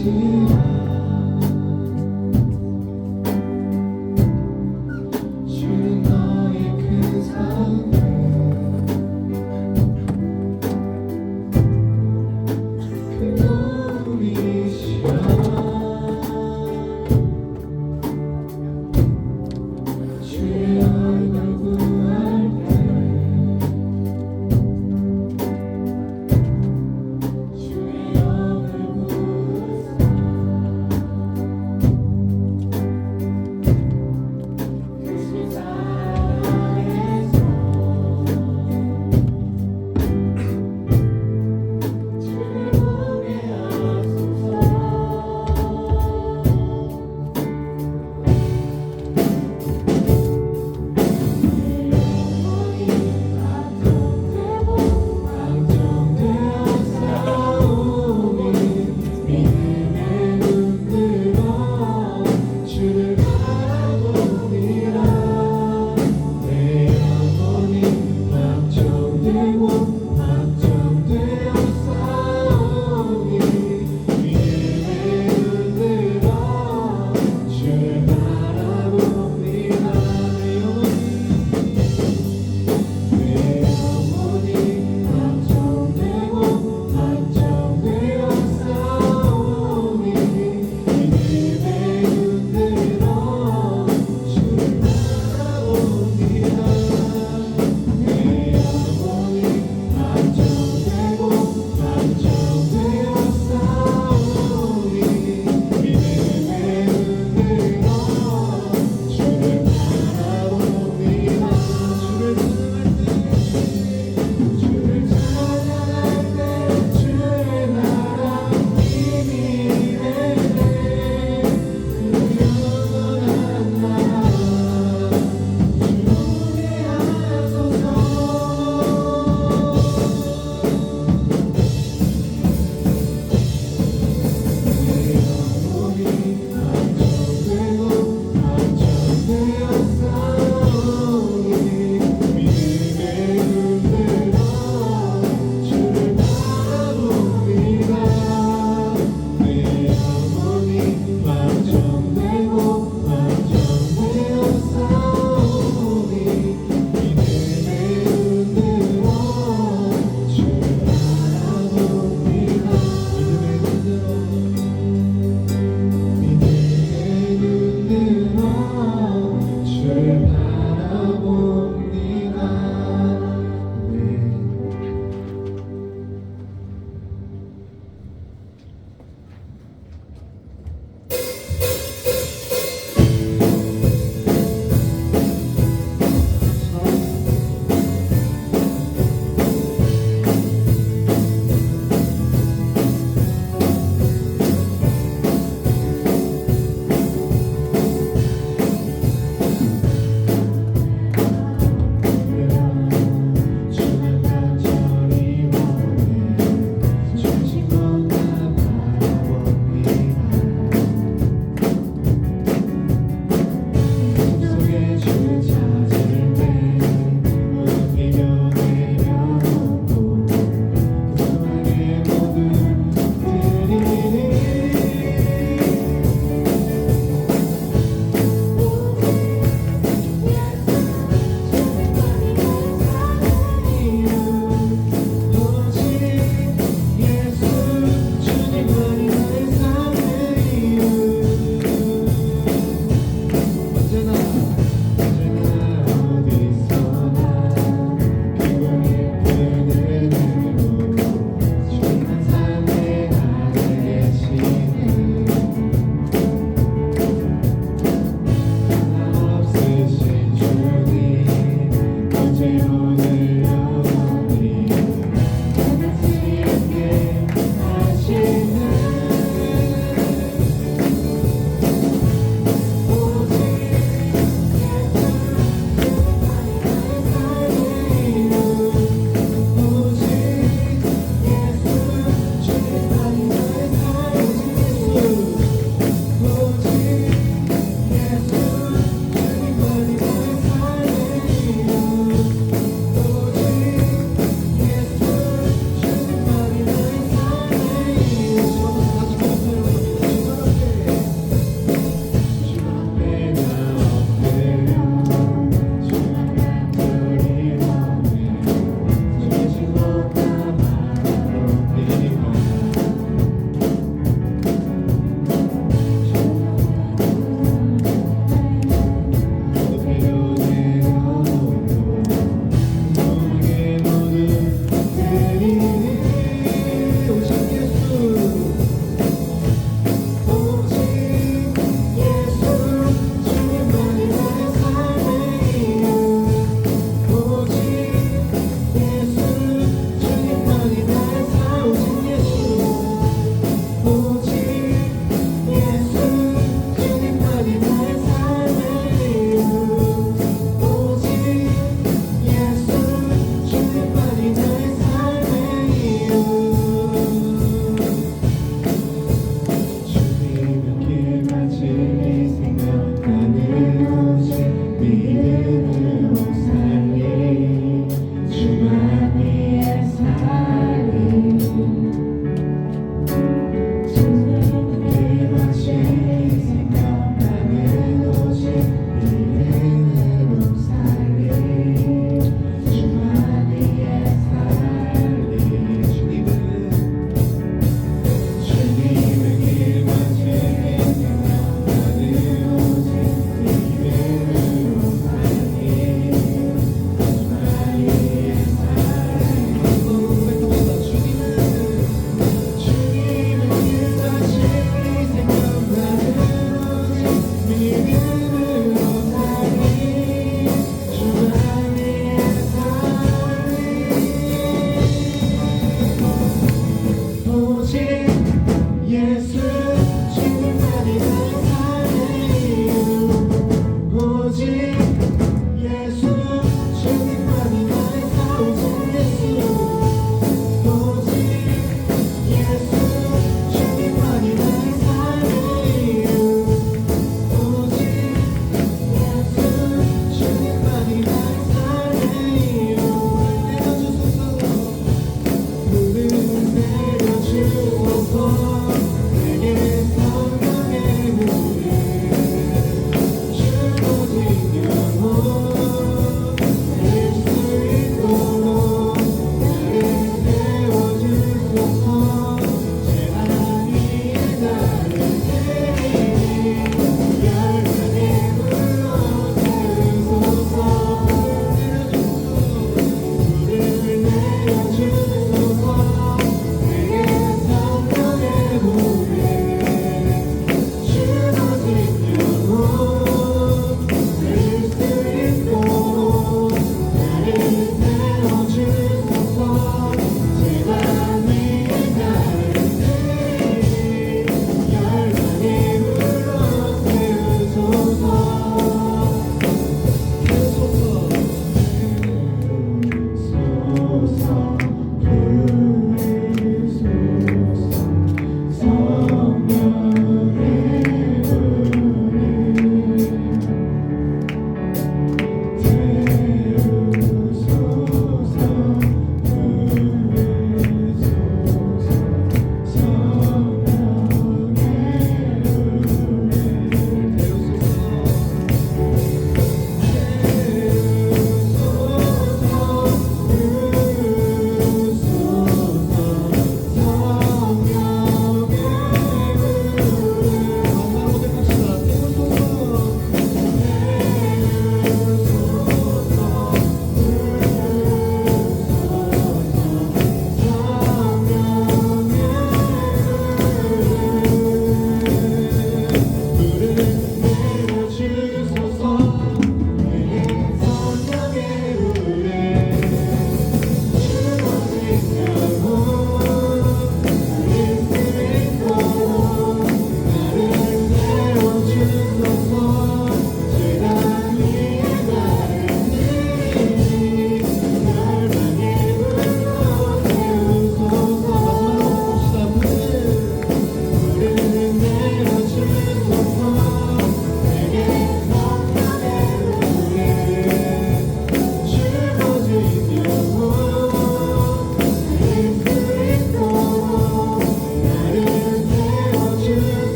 주는 너의 그 사랑을 그 꿈이시여 주의 얼굴 구할 때 주의 얼굴 구하사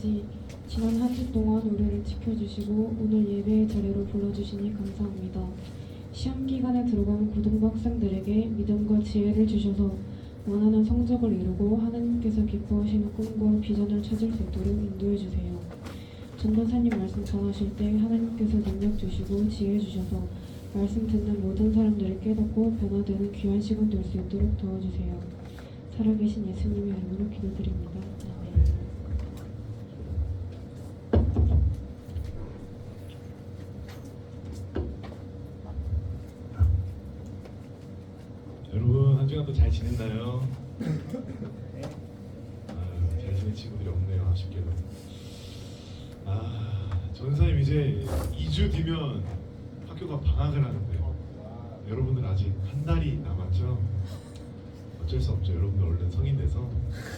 아버지, 지난 한 주 동안 우리를 지켜주시고 오늘 예배의 자리로 불러주시니 감사합니다. 시험 기간에 들어간 고등부 학생들에게 믿음과 지혜를 주셔서 원하는 성적을 이루고 하나님께서 기뻐하시는 꿈과 비전을 찾을 수 있도록 인도해 주세요. 전도사님 말씀 전하실 때 하나님께서 능력 주시고 지혜 주셔서 말씀 듣는 모든 사람들이 깨닫고 변화되는 귀한 시간 될 수 있도록 도와주세요. 살아계신 예수님의 이름으로 기도드립니다. 아멘. 여러분 한 주간도 잘 지냈나요? 잘 지낸 친구들이 없네요, 아쉽게도. 전사님 이제 2주 뒤면 학교가 방학을 하는데 여러분들 아직 한 달이 남았죠? 어쩔 수 없죠. 여러분들 얼른 성인 돼서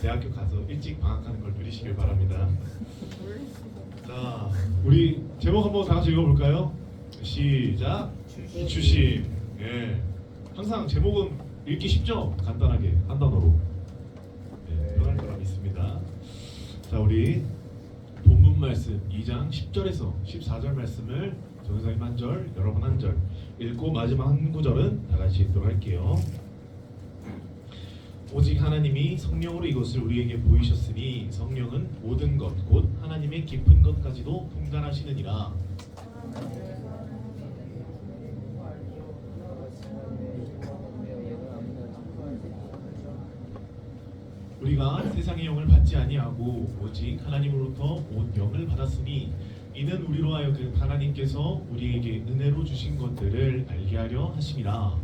대학교 가서 일찍 방학하는 걸 누리시길 바랍니다. 자, 우리 제목 한번 다 같이 읽어볼까요? 시작. 이추심. 예. 항상 제목은 읽기 쉽죠? 간단하게 한 단어로. 예, 편할 거라 믿습니다. 자, 우리 본문 말씀 2장 10절에서 14절 말씀을 전사님 한 절, 여러분 한 절 읽고 마지막 한 구절은 다 같이 읽도록 할게요. 오직 하나님이 성령으로 이것을 우리에게 보이셨으니 성령은 모든 것 곧 하나님의 깊은 것까지도 통달하시느니라. 우리가 세상의 영을 받지 아니하고 오직 하나님으로부터 온 영을 받았으니 이는 우리로 하여금 하나님께서 우리에게 은혜로 주신 것들을 알게 하려 하심이라.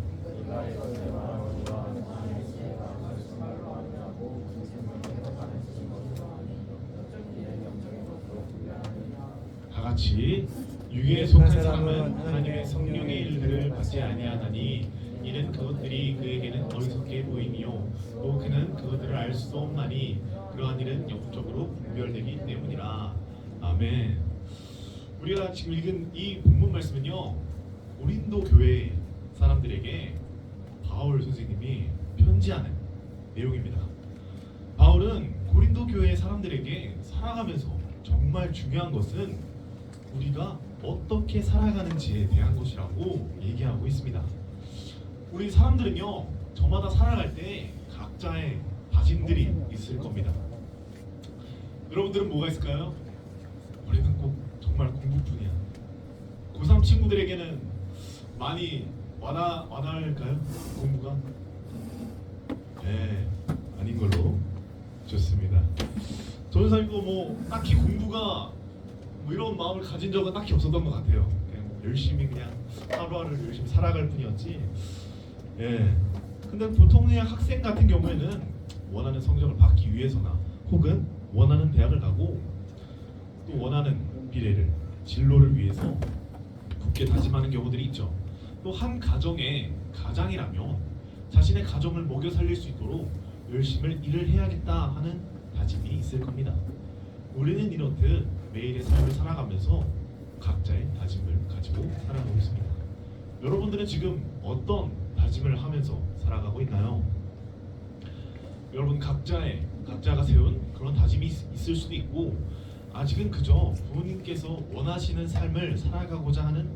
다 같이 육에 속한 사람은 하나님의 성령의 일들을 받지 아니하나니 이는 그것들이 그에게는 어리석게 보이니요 또 그는 그것들을 알 수도 없나니 그러한 일은 영적으로 분별되기 때문이라. 아멘. 우리가 지금 읽은 이 본문 말씀은요, 고린도 교회 사람들에게 바울 선생님이 편지하는 내용입니다. 바울은 고린도 교회 사람들에게 살아가면서 정말 중요한 것은 우리가 어떻게 살아가는지에 대한 것이라고 얘기하고 있습니다. 우리 사람들은요, 저마다 살아갈 때 각자의 다짐들이 있을 겁니다. 여러분들은 뭐가 있을까요? 우리는 꼭 정말 공부뿐이야. 고3 친구들에게는 많이 와닿을까요? 공부가? 네, 아닌 걸로. 좋습니다. 전사님도 뭐 딱히 공부가 뭐 이런 마음을 가진 적은 딱히 없었던 것 같아요. 그냥 뭐 열심히 그냥 하루하루를 열심히 살아갈 뿐이었지. 예. 근데 보통 그냥 학생 같은 경우에는 원하는 성적을 받기 위해서나 혹은 원하는 대학을 가고 또 원하는 미래를 진로를 위해서 굳게 다짐하는 경우들이 있죠. 또 한 가정의 가장이라면 자신의 가정을 먹여 살릴 수 있도록 열심히 일을 해야겠다 하는 다짐이 있을 겁니다. 우리는 이렇듯 매일의 삶을 살아가면서 각자의 다짐을 가지고 살아가고 있습니다. 여러분들은 지금 어떤 다짐을 하면서 살아가고 있나요? 여러분 각자가 세운 그런 다짐이 있을 수도 있고 아직은 그저 부모님께서 원하시는 삶을 살아가고자 하는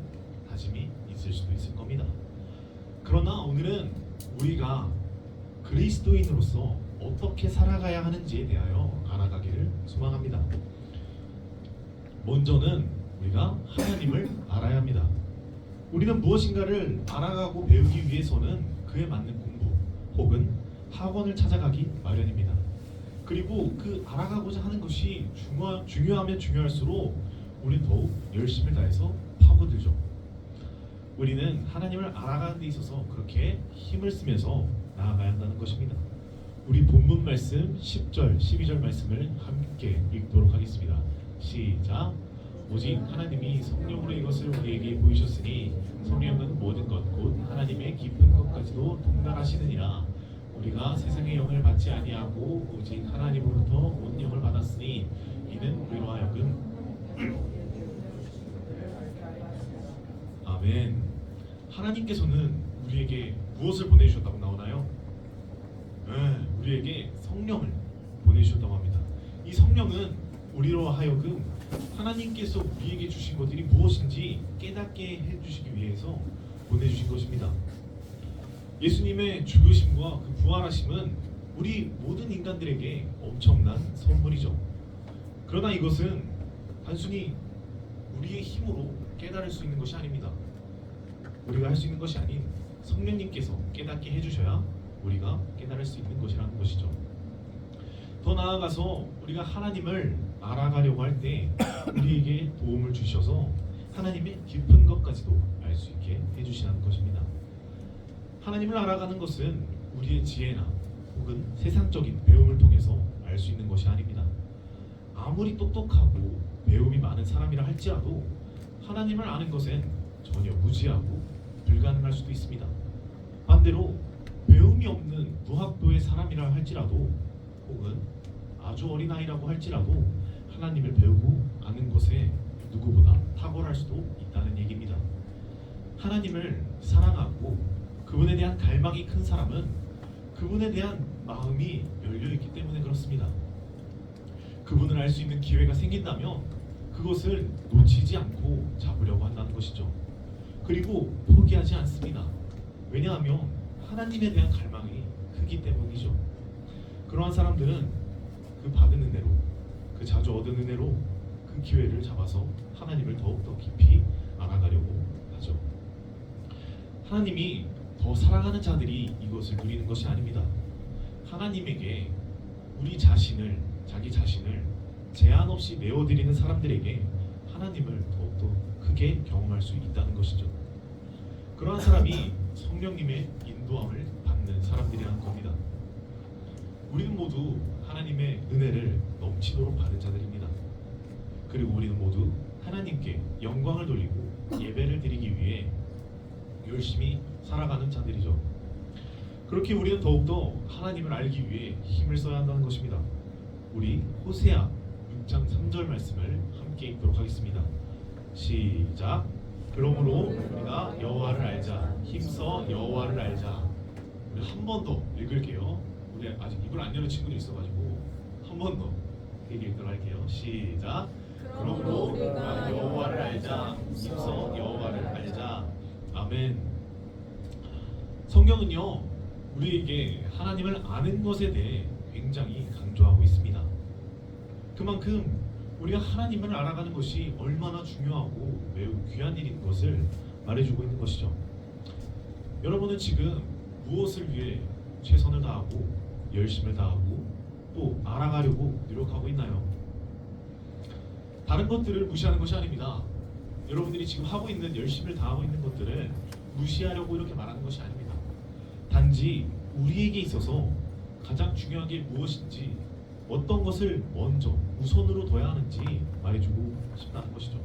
다짐이 있을 수도 있을 겁니다. 그러나 오늘은 우리가 그리스도인으로서 어떻게 살아가야 하는지에 대하여 알아가기를 소망합니다. 먼저는 우리가 하나님을 알아야 합니다. 우리는 무엇인가를 알아가고 배우기 위해서는 그에 맞는 공부 혹은 학원을 찾아가기 마련입니다. 그리고 그 알아가고자 하는 것이 중요하면 중요할수록 우리는 더욱 열심을 다해서 파고들죠. 우리는 하나님을 알아가는 데 있어서 그렇게 힘을 쓰면서 나아가야 한다는 것입니다. 우리 본문 말씀 10절, 12절 말씀을 함께 읽도록 하겠습니다. 시작. 오직 하나님이 성령으로 이것을 우리에게 보이셨으니 성령은 모든 것 곧 하나님의 깊은 것까지도 통달하시느니라. 우리가 세상의 영을 받지 아니하고 오직 하나님으로부터 온 영을 받았으니 이는 우리로 하여금 아멘. 하나님께서는 우리에게 무엇을 보내주셨다고 나오나요? 네, 우리에게 성령을 보내주셨다고 합니다. 이 성령은 우리로 하여금 하나님께서 우리에게 주신 것들이 무엇인지 깨닫게 해주시기 위해서 보내주신 것입니다. 예수님의 죽으심과 그 부활하심은 우리 모든 인간들에게 엄청난 선물이죠. 그러나 이것은 단순히 우리의 힘으로 깨달을 수 있는 것이 아닙니다. 우리가 할 수 있는 것이 아닌 성령님께서 깨닫게 해주셔야 우리가 깨달을 수 있는 것이라는 것이죠. 더 나아가서 우리가 하나님을 알아가려고 할 때 우리에게 도움을 주셔서 하나님의 깊은 것까지도 알 수 있게 해주시는 것입니다. 하나님을 알아가는 것은 우리의 지혜나 혹은 세상적인 배움을 통해서 알 수 있는 것이 아닙니다. 아무리 똑똑하고 배움이 많은 사람이라 할지라도 하나님을 아는 것은 전혀 무지하고 불가능할 수도 있습니다. 반대로 배움이 없는 무학도의 사람이라 할지라도 혹은 아주 어린아이라고 할지라도 하나님을 배우고 아는 것에 누구보다 탁월할 수도 있다는 얘기입니다. 하나님을 사랑하고 그분에 대한 갈망이 큰 사람은 그분에 대한 마음이 열려있기 때문에 그렇습니다. 그분을 알 수 있는 기회가 생긴다면 그것을 놓치지 않고 잡으려고 한다는 것이죠. 그리고 포기하지 않습니다. 왜냐하면 하나님에 대한 갈망이 크기 때문이죠. 그러한 사람들은 그 받은 은혜로, 그 자주 얻은 은혜로 그 기회를 잡아서 하나님을 더욱더 깊이 알아가려고 하죠. 하나님이 더 사랑하는 자들이 이것을 누리는 것이 아닙니다. 하나님에게 자기 자신을 제한 없이 내어드리는 사람들에게 하나님을 더욱더 크게 경험할 수 있다는 것이죠. 그러한 사람이 성령님의 인도함을 받는 사람들이라는 겁니다. 우리는 모두 하나님의 은혜를 넘치도록 받은 자들입니다. 그리고 우리는 모두 하나님께 영광을 돌리고 예배를 드리기 위해 열심히 살아가는 자들이죠. 그렇게 우리는 더욱더 하나님을 알기 위해 힘을 써야 한다는 것입니다. 우리 호세아 6장 3절 말씀을 함께 읽도록 하겠습니다. 시작. 그러므로 우리가 여호와를 알자. 힘써 여호와를 알자. 우리 한 번 더 읽을게요. 우리 아직 입을 안 여는 친구도 있어가지고 한 번 더 읽도록 할게요. 시작. 그러므로 우리가 여호와를 알자. 힘써 여호와를 알자. 아멘. 성경은요 우리에게 하나님을 아는 것에 대해 굉장히 강조하고 있습니다. 그만큼 우리가 하나님을 알아가는 것이 얼마나 중요하고 매우 귀한 일인 것을 말해주고 있는 것이죠. 여러분은 지금 무엇을 위해 최선을 다하고 열심을 다하고 또 알아가려고 노력하고 있나요? 다른 것들을 무시하는 것이 아닙니다. 여러분들이 지금 하고 있는 열심을 다하고 있는 것들을 무시하려고 이렇게 말하는 것이 아닙니다. 단지 우리에게 있어서 가장 중요한 게 무엇인지 어떤 것을 먼저 우선으로 둬야 하는지 말해주고 싶다는 것이죠.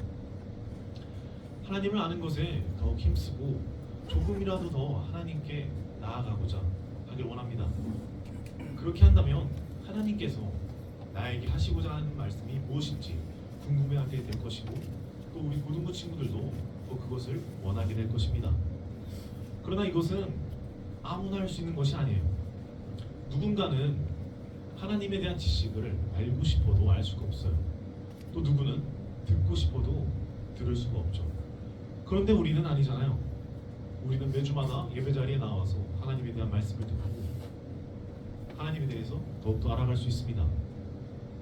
하나님을 아는 것에 더욱 힘쓰고 조금이라도 더 하나님께 나아가고자 하길 원합니다. 그렇게 한다면 하나님께서 나에게 하시고자 하는 말씀이 무엇인지 궁금해하게 될 것이고 또 우리 고등부 친구들도 또 그것을 원하게 될 것입니다. 그러나 이것은 아무나 할 수 있는 것이 아니에요. 누군가는 하나님에 대한 지식을 알고 싶어도 알 수가 없어요. 또 누구는 듣고 싶어도 들을 수가 없죠. 그런데 우리는 아니잖아요. 우리는 매주마다 예배 자리에 나와서 하나님에 대한 말씀을 듣고 하나님에 대해서 더욱더 알아갈 수 있습니다.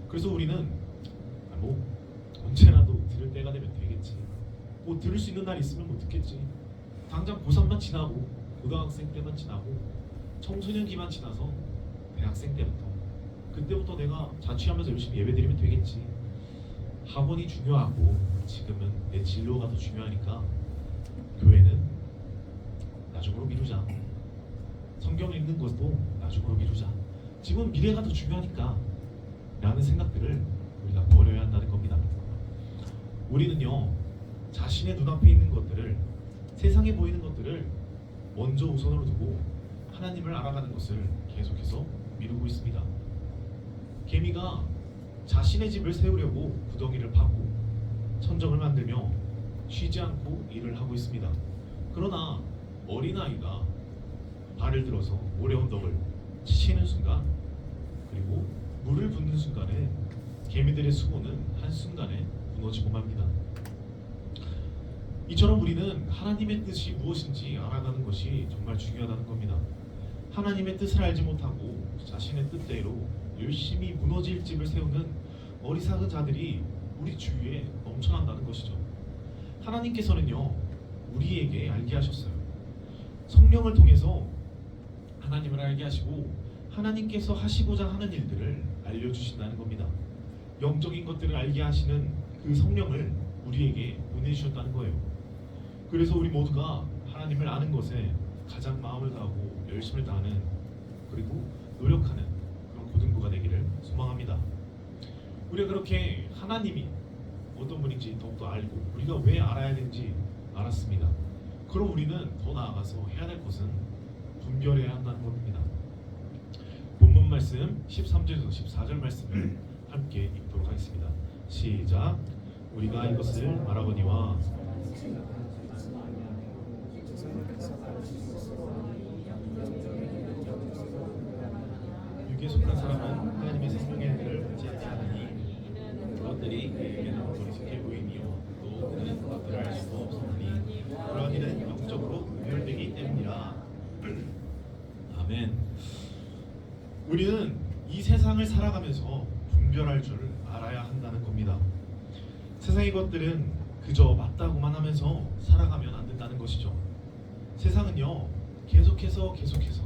그래서 우리는 언제라도 들을 때가 되면 되겠지. 들을 수 있는 날 있으면 듣겠지. 당장 고3만 지나고 고등학생 때만 지나고 청소년기만 지나서 대학생 때부터 그때부터 내가 자취하면서 열심히 예배드리면 되겠지. 학원이 중요하고 지금은 내 진로가 더 중요하니까 교회는 나중으로 미루자. 성경 읽는 것도 나중으로 미루자. 지금 미래가 더 중요하니까 라는 생각들을 우리가 버려야 한다는 겁니다. 우리는요 자신의 눈앞에 있는 것들을 세상에 보이는 것들을 먼저 우선으로 두고 하나님을 알아가는 것을 계속해서 미루고 있습니다. 개미가 자신의 집을 세우려고 구덩이를 파고 천정을 만들며 쉬지 않고 일을 하고 있습니다. 그러나 어린아이가 발을 들어서 모래 언덕을 치는 순간 그리고 물을 붓는 순간에 개미들의 수고는 한순간에 무너지고 맙니다. 이처럼 우리는 하나님의 뜻이 무엇인지 알아가는 것이 정말 중요하다는 겁니다. 하나님의 뜻을 알지 못하고 자신의 뜻대로 열심히 무너질 집을 세우는 어리석은 자들이 우리 주위에 넘쳐난다는 것이죠. 하나님께서는요, 우리에게 알게 하셨어요. 성령을 통해서 하나님을 알게 하시고 하나님께서 하시고자 하는 일들을 알려주신다는 겁니다. 영적인 것들을 알게 하시는 그 성령을 우리에게 보내주셨다는 거예요. 그래서 우리 모두가 하나님을 아는 것에 가장 마음을 다하고 열심을 다하는, 그리고 노력하는 그런 고등부가 되기를 소망합니다. 우리가 그렇게 하나님이 어떤 분인지 더욱더 알고 우리가 왜 알아야 되는지 알았습니다. 그럼 우리는 더 나아가서 해야 될 것은 분별해야 한다는 겁니다. 본문 말씀 13절에서 14절 말씀을 함께 읽도록 하겠습니다. 시작. 우리가 이것을 말하거니와 육에 속한 사람은 하나님의 생명의 은혜를 받지 아니하나니 그것들이 그에게는 어리석게 보이니요 또 그는 그것들을 알 수 없으니 그러한 이는 영적으로 분별되기 때문이라. 아멘. 우리는 이 세상을 살아가면서 분별할 줄 알아야 한다는 겁니다. 세상의 것들은 그저 맞다고만 하면서 살아가면 안 된다는 것이죠. 세상은요, 계속해서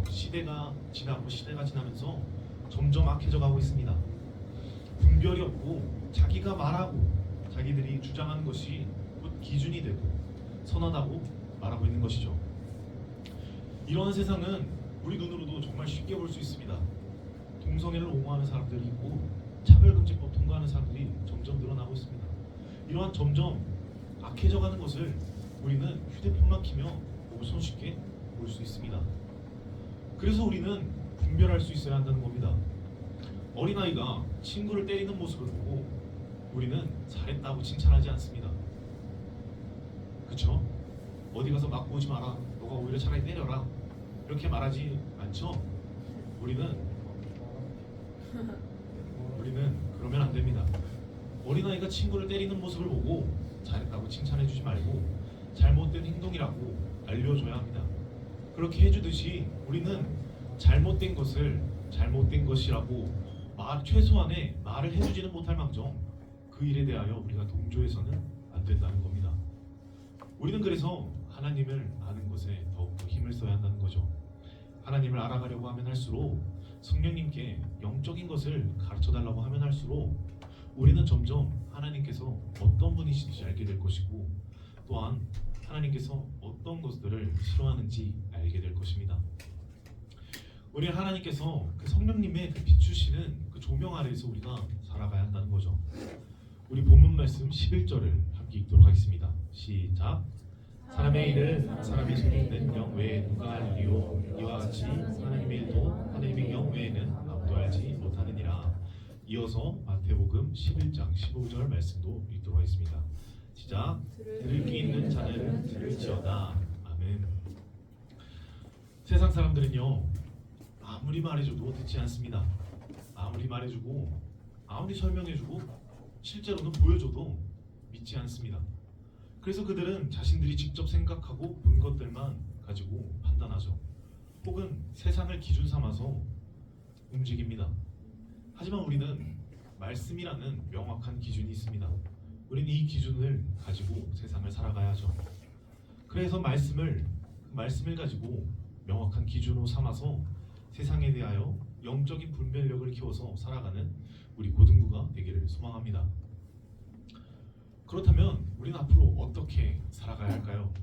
시대가 지나고 시대가 지나면서 점점 악해져 가고 있습니다. 분별이 없고 자기가 말하고 자기들이 주장하는 것이 곧 기준이 되고 선하다고 말하고 있는 것이죠. 이런 세상은 우리 눈으로도 정말 쉽게 볼 수 있습니다. 동성애를 옹호하는 사람들이 있고 차별금지법 통과하는 사람들이 점점 늘어나고 있습니다. 이러한 점점 악해져가는 것을 우리는 휴대폰만 키며 손쉽게 볼 수 있습니다. 그래서 우리는 분별할 수 있어야 한다는 겁니다. 어린아이가 친구를 때리는 모습을 보고 우리는 잘했다고 칭찬하지 않습니다. 그쵸? 어디 가서 맞고 오지 마라, 너가 오히려 차라리 때려라, 이렇게 말하지 않죠? 우리는 그러면 안 됩니다. 어린아이가 친구를 때리는 모습을 보고 잘했다고 칭찬해주지 말고 잘못된 행동이라고 알려줘야 합니다. 그렇게 해주듯이 우리는 잘못된 것을 잘못된 것이라고 최소한의 말을 해주지는 못할 망정 그 일에 대하여 우리가 동조해서는 안 된다는 겁니다. 우리는 그래서 하나님을 아는 것에 더욱더 힘을 써야 한다는 거죠. 하나님을 알아가려고 하면 할수록, 성령님께 영적인 것을 가르쳐달라고 하면 할수록 우리는 점점 하나님께서 어떤 분이신지 알게 될 것이고, 또한 하나님께서 어떤 것들을 싫어하는지 알게 될 것입니다. 우리 하나님께서 그 성령님의 그 비추시는 그 조명 아래에서 우리가 살아가야 한다는 거죠. 우리 본문 말씀 11절을 함께 읽도록 하겠습니다. 시작. 사람의 일은 사람의 손에 있는 영 외에 누가 알리요? 이와 같이 하나님의 일도 하나님의 영 외에는 아무도 알지 못하느니라. 이어서 마태복음 11장 15절 말씀도 읽도록 하겠습니다. 시작. 들을 귀 있는 자들은 들을지어다. 아멘. 세상 사람들은요, 아무리 말해줘도 듣지 않습니다. 아무리 말해주고 아무리 설명해주고 실제로는 보여줘도 믿지 않습니다. 그래서 그들은 자신들이 직접 생각하고 본 것들만 가지고 판단하죠. 혹은 세상을 기준 삼아서 움직입니다. 하지만 우리는 말씀이라는 명확한 기준이 있습니다. 우리는 이 기준을 가지고 세상을 살아가야 하죠. 그래서 말씀을 가지고 명확한 기준으로 삼아서 세상에 대하여 영적인 분별력을 키워서 살아가는 우리 고등부가 되기를 소망합니다. 그렇다면 우리는 앞으로 어떻게 살아가야 할까요?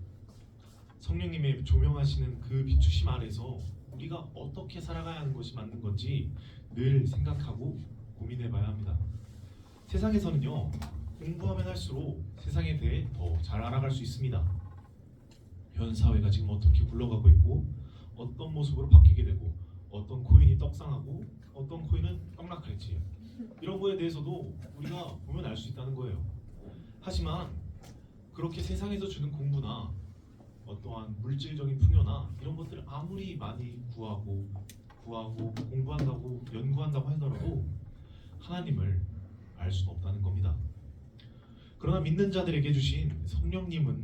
성령님의 조명하시는 그 비추심 아래서 우리가 어떻게 살아가야 하는 것이 맞는 건지 늘 생각하고 고민해봐야 합니다. 세상에서는요, 공부하면 할수록 세상에 대해 더 잘 알아갈 수 있습니다. 현 사회가 지금 어떻게 굴러가고 있고 어떤 모습으로 바뀌게 되고 어떤 코인이 떡상하고 어떤 코인은 떡락할지, 이런 거에 대해서도 우리가 보면 알 수 있다는 거예요. 하지만 그렇게 세상에서 주는 공부나 어떠한 물질적인 풍요나 이런 것들을 아무리 많이 구하고 공부한다고 연구한다고 하더라도 하나님을 알 수는 없다는 겁니다. 그러나 믿는 자들에게 주신 성령님은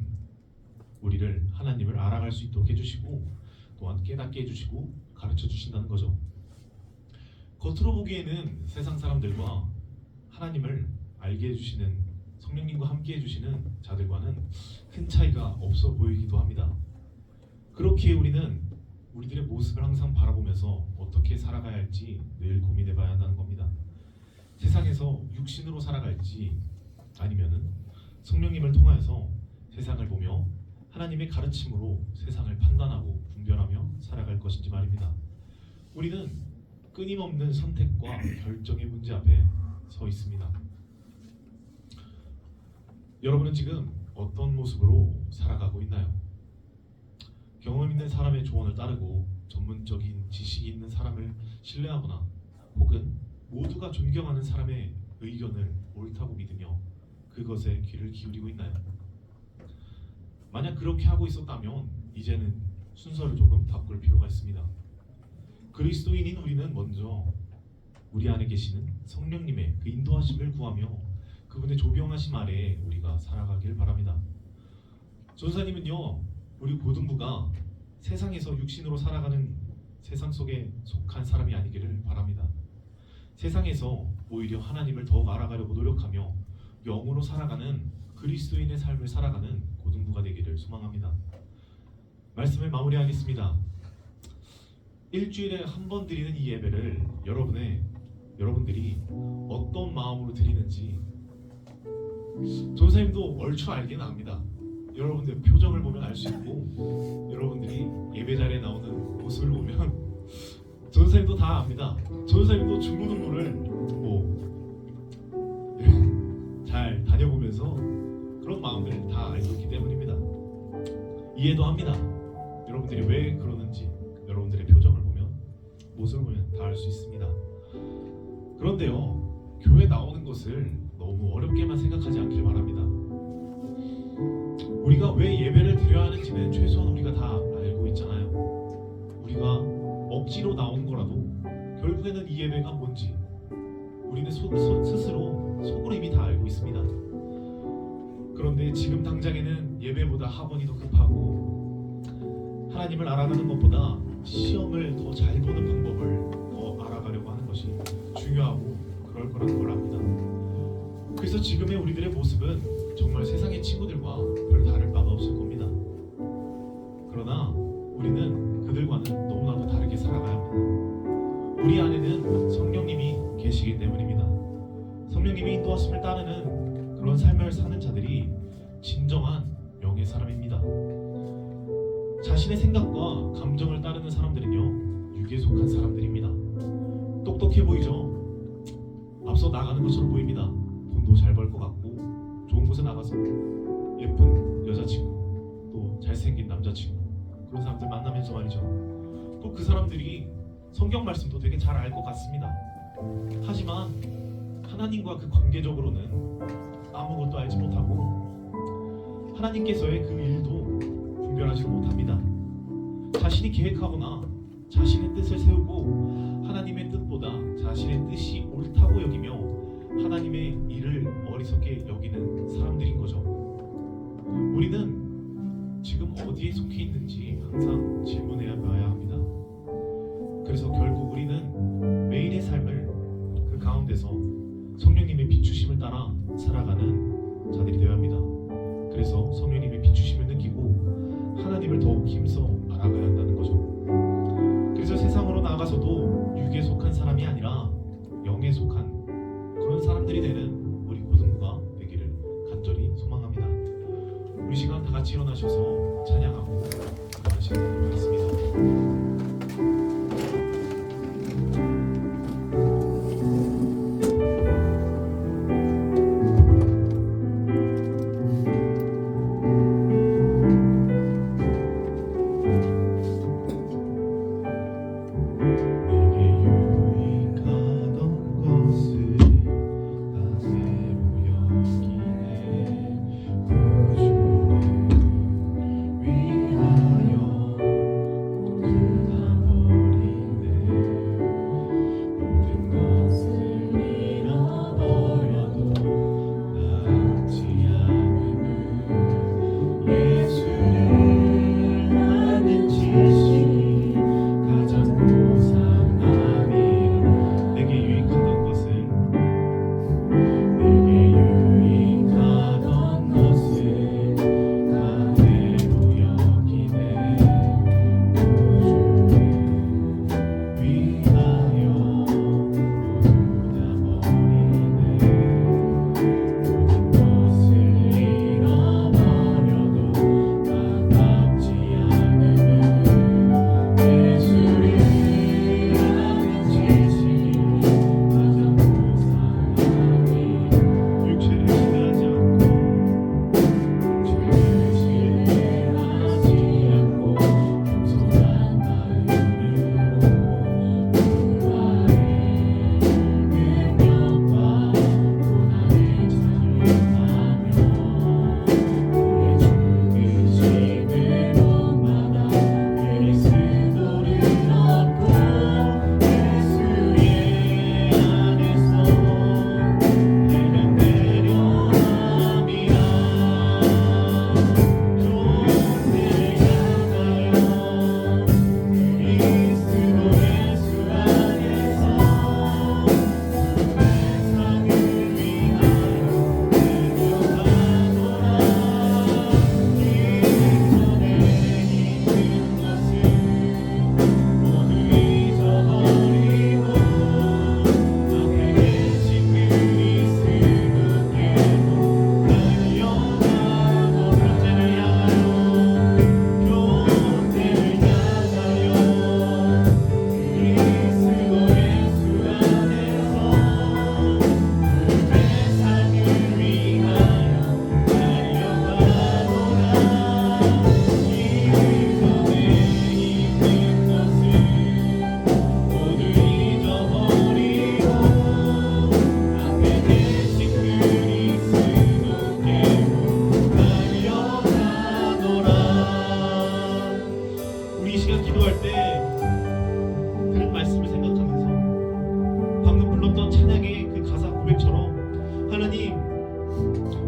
우리를 하나님을 알아갈 수 있도록 해주시고 또한 깨닫게 해주시고 가르쳐 주신다는 거죠. 겉으로 보기에는 세상 사람들과 하나님을 알게 해주시는 성령님과 함께 해주시는 자들과는 큰 차이가 없어 보이기도 합니다. 그렇기에 우리는 우리들의 모습을 항상 바라보면서 어떻게 살아가야 할지 늘 고민해 봐야 한다는 겁니다. 세상에서 육신으로 살아갈지 아니면은 성령님을 통하여서 세상을 보며 하나님의 가르침으로 세상을 판단하고 분별하며 살아갈 것인지 말입니다. 우리는 끊임없는 선택과 결정의 문제 앞에 서 있습니다. 여러분은 지금 어떤 모습으로 살아가고 있나요? 경험 있는 사람의 조언을 따르고 전문적인 지식이 있는 사람을 신뢰하거나 혹은 모두가 존경하는 사람의 의견을 옳다고 믿으며 그것에 귀를 기울이고 있나요? 만약 그렇게 하고 있었다면 이제는 순서를 조금 바꿀 필요가 있습니다. 그리스도인인 우리는 먼저 우리 안에 계시는 성령님의 그 인도하심을 구하며 그분의 조명하심 아래에 우리가 살아가길 바랍니다. 전사님은요, 우리 고등부가 세상에서 육신으로 살아가는 세상 속에 속한 사람이 아니기를 바랍니다. 세상에서 오히려 하나님을 더욱 알아가려고 노력하며 영으로 살아가는 그리스도인의 삶을 살아가는 고등부가 되기를 소망합니다. 말씀을 마무리하겠습니다. 일주일에 한 번 드리는 이 예배를 여러분들이 어떤 마음으로 드리는지 전사님도 얼추 알긴 압니다. 여러분들 표정을 보면 알 수 있고 여러분들이 예배 자리에 나오는 모습을 보면 전사님도 다 압니다. 전사님도 중고등부를 잘 다녀보면서 그런 마음들을 다 알고 있기 때문입니다. 이해도 합니다. 여러분들이 왜 그러는지 여러분들의 표정을 보면 모습을 보면 다 알 수 있습니다. 그런데요, 교회 나오는 것을 너무 어렵게만 생각하지 않길 바랍니다. 우리가 왜 예배를 드려야 하는지는 최소한 우리가 다 알고 있잖아요. 우리가 억지로 나온 거라도 결국에는 이 예배가 뭔지 우리는 스스로 속으로 이미 다 알고 있습니다. 그런데 지금 당장에는 예배보다 학원이 더 급하고 하나님을 알아가는 것보다 시험을 더 잘 보는 방법을 더 알아가려고 하는 것이 중요하고 그럴 거라는 걸 압니다. 그래서 지금의 우리들의 모습은 정말 세상의 친구들과 별 다를 바가 없을 겁니다. 그러나 우리는 그들과는 너무나도 다르게 살아가야 합니다. 우리 안에는 성령님이 계시기 때문입니다. 성령님의 인도하심을 따르는 그런 삶을 사는 자들이 진정한 명예 사람입니다. 자신의 생각과 감정을 따르는 사람들은요, 육에 속한 사람들입니다. 똑똑해 보이죠? 앞서 나가는 것처럼 보입니다. 돈도 잘 벌 것 같고 좋은 곳에 나가서 예쁜 여자친구 또 잘생긴 남자친구 그런 사람들 만나면서 말이죠, 또 그 사람들이 성경 말씀도 되게 잘 알 것 같습니다. 하지만 하나님과 그 관계적으로는 아무것도 알지 못하고 하나님께서의 그 일도 분별하지 못합니다. 자신이 계획하거나 자신의 뜻을 세우고 하나님의 뜻보다 자신의 뜻이 옳다고 여기며 하나님의 일을 어리석게 여기는 사람들인 거죠. 우리는 지금 어디에 속해 있는지 항상 질문해야 봐야 합니다. 그래서 결국 우리는 매일의 삶을 그 가운데서 성령님의 비추심을 따라 살아가는 자들이 되어야 합니다. 그래서 성령님의 비추심을 느끼고 하나님을 더욱 힘써 알아가야 한다는 거죠. 그래서 세상으로 나가서도 육에 속한 사람이 아니라 영에 속한 그런 사람들이 되는 우리 고등부가 되기를 간절히 소망합니다. 우리 시간 다 같이 일어나셔서 찬양하고 기도하시도록 하겠습니다. 위하여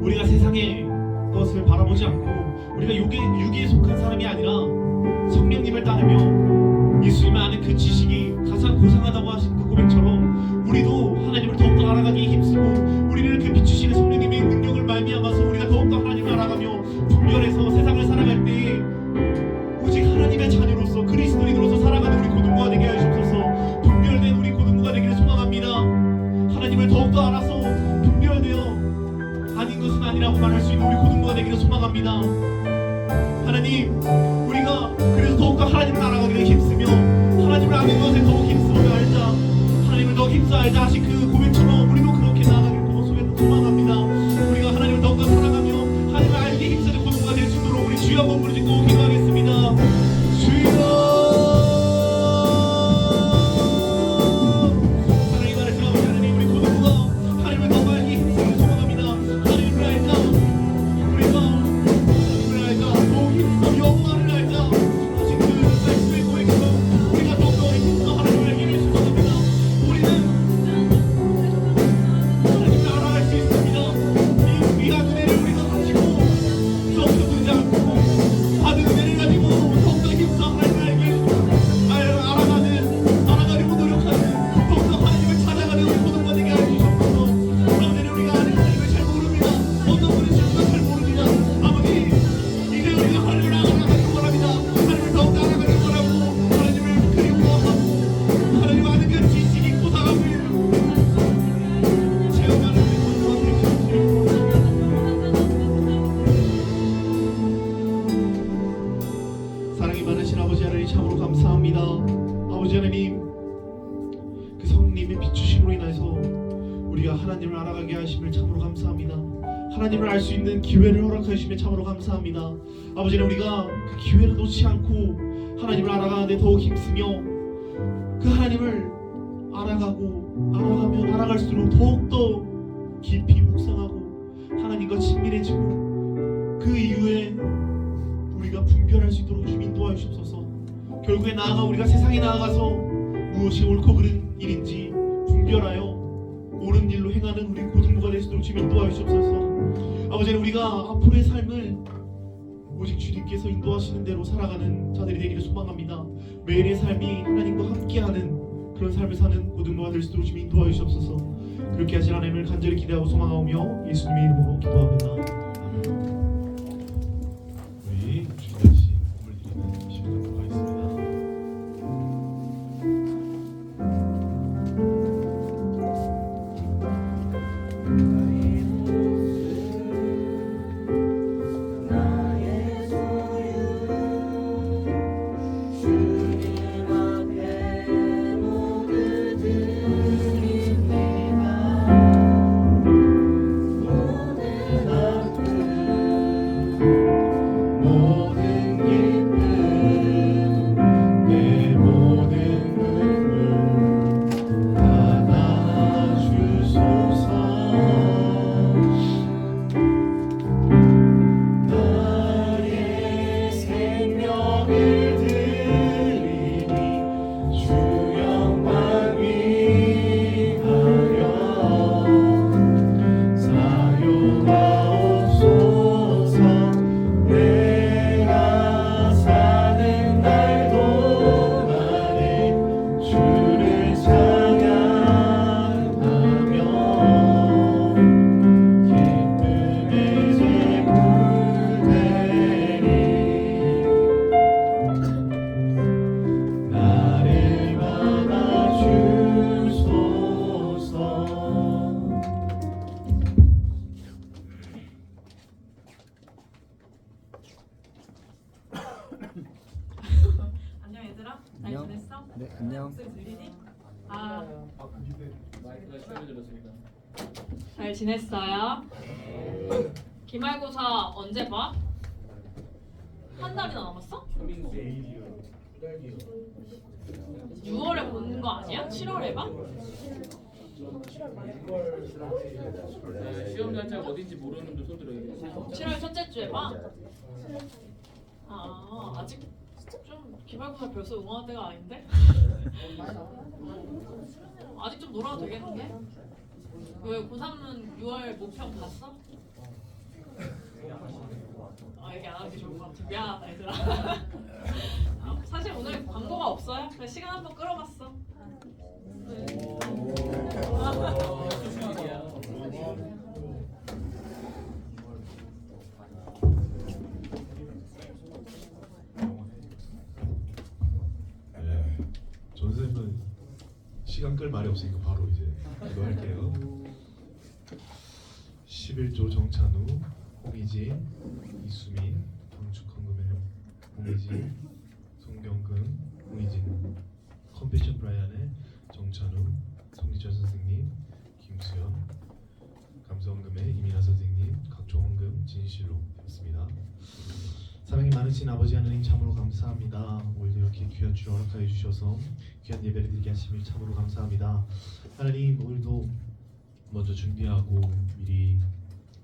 우리가 세상의 것을 바라보지 않고 우리가 육에 속한 사람이 아니라 성령님을 따르며 예수님을 아는 그 지식이 가장 고상하다고 하신 그 고백처럼 우리도 하나님을 더욱더 알아가기에 힘쓰고 우리를 그 비추시는 성령님의 능력을 말미암아서 우리가 더욱더 하나님을 알아가며 분별해서 세상을 살아갈 때 오직 하나님의 자녀로서 그리스도인으로서 살아가는 우리 고등부가 되게 하시옵소서. 분별된 우리 고등부가 되기를 소망합니다. 하나님을 더욱더 알아서 분별되어 아닌 것은 아니라고 말할 수 있는 우리 고등부가 되기를 소망합니다. 하나님, 우리가 그래서 더욱더 하나님을 알아가기를 힘쓰며 하나님을 아는 것에 더욱 힘쓰며 알자, 하나님을 더 힘써 알자 하신 그 고백처럼 우리도 그렇게 나아가길 소망합니다. 우리가 하나님을 더욱더 사랑하며 하나님을 알기에 힘쓰는 고등부가 될 수 있도록 우리 주여 한번 부르짖고 기도하겠습니다. 주여, 하나님을 알아가게 하심을 참으로 감사합니다. 하나님을 알 수 있는 기회를 허락하시면 참으로 감사합니다. 아버지는 우리가 그 기회를 놓지 않고 하나님을 알아가는데 더욱 힘쓰며 그 하나님을 알아가면 알아갈수록 더욱더 깊이 묵상하고 하나님과 친밀해지고 그 이후에 우리가 분별할 수 있도록 주님 인도하여 주옵소서. 결국에 나아가 우리가 세상에 나아가서 무엇이 옳고 그른 일인지 분별하여 옳은 일로 행하는 우리 고등부가 될 수 있도록 주님 인도하여 주옵소서. 아버지는 우리가 앞으로의 삶을 오직 주님께서 인도하시는 대로 살아가는 자들이 되기를 소망합니다. 매일의 삶이 하나님과 함께하는 그런 삶을 사는 고등부가 될 수 있도록 주님 인도하여 주옵소서. 그렇게 하신 하나님을 간절히 기대하고 소망하오며 예수님의 이름으로 기도합니다. 우리 주님 씨 꿈을 드리는 시간 갖도록 하겠습니다. 안녕 얘들아. 잘 안녕. 지냈어? 네, 안녕. 목소리 들리니? 잘 지냈어요? 기말고사 언제 봐? 한 달이나 남았어? 6월에 보는 거 아니야? 7월에 봐? 시험 날짜가 어딘지 모르는 분들 손 들어요. 7월 첫째 주에 봐? 아, 아직 좀 기말고사 벌써 응원할 때가 아닌데? 아직 좀 놀아도 되겠는데? 왜 고3은 6월 모평 봤어? 얘기 안 하는 게 좋을 것 같아. 미안하다 얘들아. 사실 오늘 광고가 없어요. 그냥 시간 한번 끌어봤어. 네. 전 선생님은 시간 끌 말이 없으니까 바로 이제 기도할게요. 11조 정찬우, 홍희진, 이수민, 방축헌금의 홍희진, 송경근, 홍희진, 컴패션 브라이언의 정찬우, 송기철 선생님, 김수연, 감성금의 이민아 선생님, 각종 헌금 진실로 드렸습니다. 사랑이 많으신 아버지 하나님 참으로 감사합니다. 오늘도 이렇게 귀한 주여 허락하여 주셔서 귀한 예배를 드리게 하심을 참으로 감사합니다. 하나님 오늘도 먼저 준비하고 미리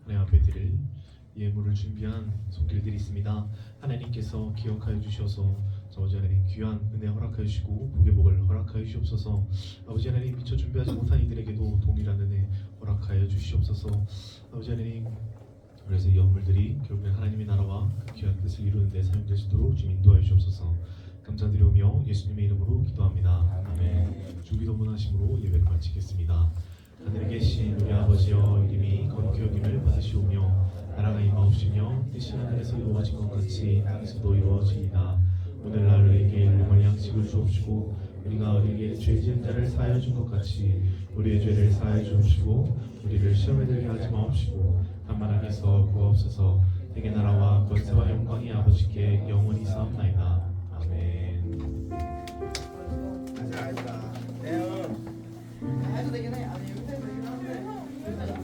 하나님 앞에 드릴 예물을 준비한 손길들이 있습니다. 하나님께서 기억하여 주셔서 아버지 하나님 귀한 은혜 허락하여 주시고 복의 복을 허락하여 주시옵소서. 아버지 하나님 미처 준비하지 못한 이들에게도 동일한 은혜 허락하여 주시옵소서. 아버지 하나님 그래서 이 영물들이 결국엔 하나님의 나라와 그 귀한 뜻을 이루는 데 사용될 수 있도록 주님 인도하여 주옵소서. 감사드리오며 예수님의 이름으로 기도합니다. 아멘. 주기도문하심으로 예배를 마치겠습니다. 하늘에 계신 우리 아버지여 이름이 거룩히 여김을 받으시오며 나라가 임하옵시며 뜻이 하늘에서 이루어진 것 같이 땅에서도 이루어지이다. 오늘날 우리에게 일용할 양식을 주옵시고 우리가 우리에게 죄 지은 자를 사하여 준 것 같이 우리의 죄를 사하여 주옵시고 우리를 시험에 들게 하지 마옵시고 다만 악에서 구하옵소서. 대개 나라와 권세와 영광이 아버지께 영원히 사옵나이다. 아멘. 아직 아니다. 해도 되긴 해. 아니 여기서 해도 되긴 한데.